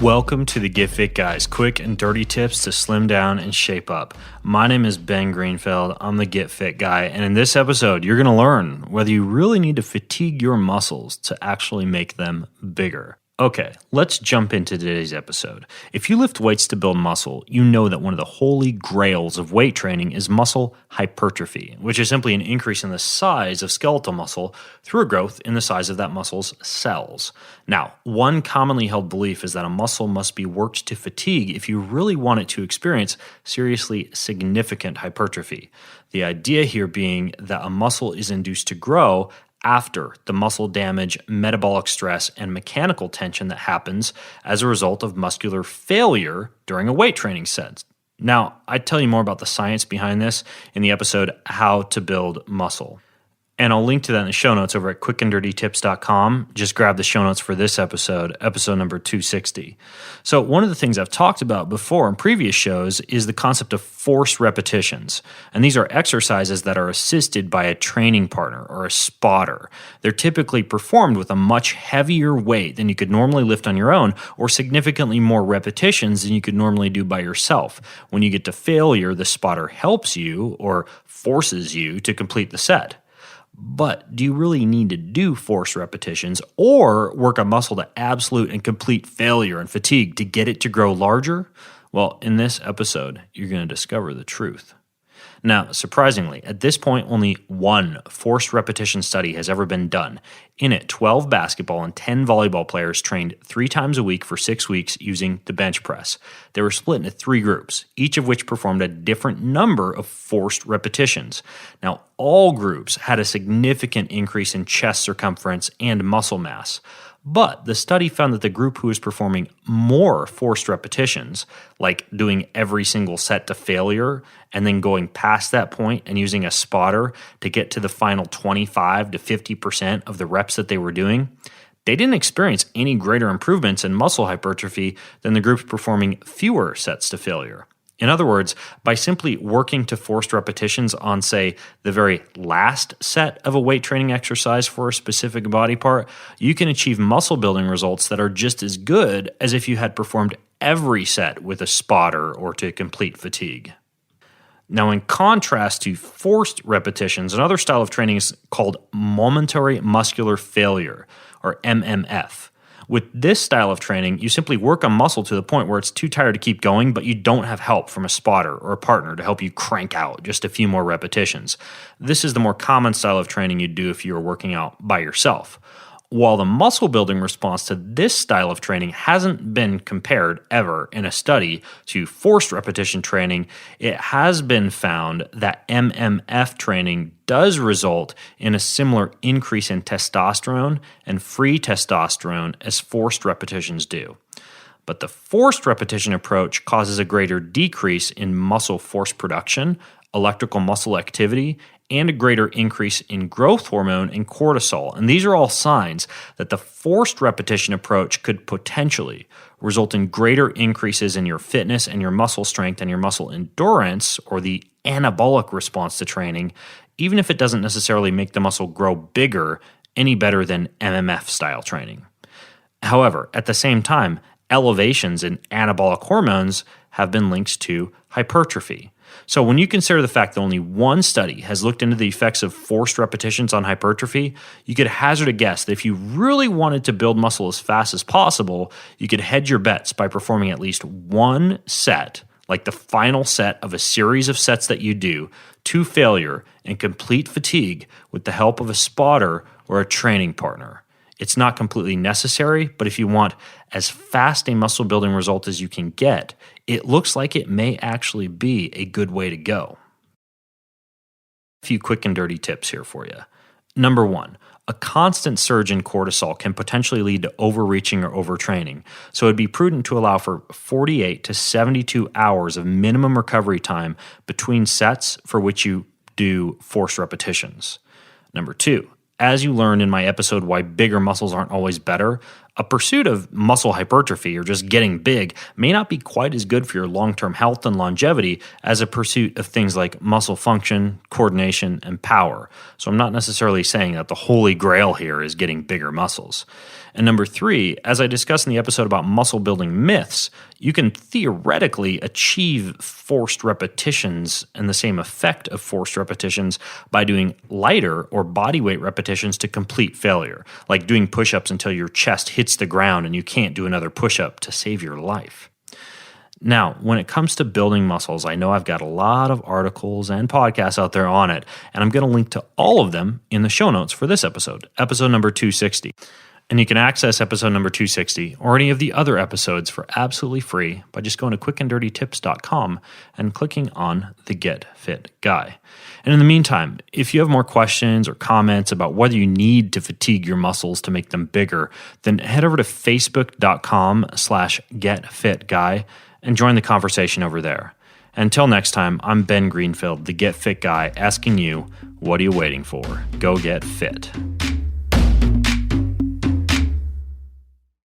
Welcome to the Get Fit Guys, quick and dirty tips to slim down and shape up. My name is Ben Greenfeld. I'm the Get Fit Guy, and in this episode, you're going to learn whether you really need to fatigue your muscles to actually make them bigger. Okay, let's jump into today's episode. If you lift weights to build muscle, you know that one of the holy grails of weight training is muscle hypertrophy, which is simply an increase in the size of skeletal muscle through a growth in the size of that muscle's cells. Now, one commonly held belief is that a muscle must be worked to fatigue if you really want it to experience seriously significant hypertrophy. The idea here being that a muscle is induced to grow after the muscle damage, metabolic stress, and mechanical tension that happens as a result of muscular failure during a weight training set. Now, I tell you more about the science behind this in the episode How to Build Muscle. And I'll link to that in the show notes over at quickanddirtytips.com. Just grab the show notes for this episode number 260. So one of the things I've talked about before in previous shows is the concept of forced repetitions. And these are exercises that are assisted by a training partner or a spotter. They're typically performed with a much heavier weight than you could normally lift on your own, or significantly more repetitions than you could normally do by yourself. When you get to failure, the spotter helps you or forces you to complete the set. But do you really need to do forced repetitions or work a muscle to absolute and complete failure and fatigue to get it to grow larger? Well, in this episode, you're going to discover the truth. Now, surprisingly, at this point, only one forced repetition study has ever been done. In it, 12 basketball and 10 volleyball players trained 3 times a week for 6 weeks using the bench press. They were split into 3 groups, each of which performed a different number of forced repetitions. Now, all groups had a significant increase in chest circumference and muscle mass. But the study found that the group who was performing more forced repetitions, like doing every single set to failure and then going past that point and using a spotter to get to the final 25 to 50% of the reps that they were doing, they didn't experience any greater improvements in muscle hypertrophy than the groups performing fewer sets to failure. In other words, by simply working to forced repetitions on, say, the very last set of a weight training exercise for a specific body part, you can achieve muscle building results that are just as good as if you had performed every set with a spotter or to complete fatigue. Now, in contrast to forced repetitions, another style of training is called momentary muscular failure, or MMF. With this style of training, you simply work a muscle to the point where it's too tired to keep going, but you don't have help from a spotter or a partner to help you crank out just a few more repetitions. This is the more common style of training you'd do if you were working out by yourself. While the muscle building response to this style of training hasn't been compared ever in a study to forced repetition training, it has been found that MMF training does result in a similar increase in testosterone and free testosterone as forced repetitions do. But the forced repetition approach causes a greater decrease in muscle force production, electrical muscle activity, and a greater increase in growth hormone and cortisol. And these are all signs that the forced repetition approach could potentially result in greater increases in your fitness and your muscle strength and your muscle endurance, or the anabolic response to training, even if it doesn't necessarily make the muscle grow bigger any better than MMF style training. However, at the same time, elevations in anabolic hormones have been linked to hypertrophy. So when you consider the fact that only one study has looked into the effects of forced repetitions on hypertrophy, you could hazard a guess that if you really wanted to build muscle as fast as possible, you could hedge your bets by performing at least one set, like the final set of a series of sets that you do, to failure and complete fatigue with the help of a spotter or a training partner. It's not completely necessary, but if you want as fast a muscle building result as you can get, it looks like it may actually be a good way to go. A few quick and dirty tips here for you. Number 1, a constant surge in cortisol can potentially lead to overreaching or overtraining, so it'd be prudent to allow for 48 to 72 hours of minimum recovery time between sets for which you do forced repetitions. Number 2, as you learned in my episode Why Bigger Muscles Aren't Always Better, A pursuit of muscle hypertrophy or just getting big may not be quite as good for your long-term health and longevity as a pursuit of things like muscle function, coordination, and power. So I'm not necessarily saying that the holy grail here is getting bigger muscles. And number 3, as I discussed in the episode about muscle building myths, you can theoretically achieve forced repetitions and the same effect of forced repetitions by doing lighter or body weight repetitions to complete failure, like doing push-ups until your chest hits the ground and you can't do another push-up to save your life. Now, when it comes to building muscles, I know I've got a lot of articles and podcasts out there on it, and I'm going to link to all of them in the show notes for this episode number 260. And you can access episode number 260 or any of the other episodes for absolutely free by just going to quickanddirtytips.com and clicking on the Get Fit Guy. And in the meantime, if you have more questions or comments about whether you need to fatigue your muscles to make them bigger, then head over to facebook.com/getfitguy and join the conversation over there. Until next time, I'm Ben Greenfield, the Get Fit Guy, asking you, what are you waiting for? Go get fit.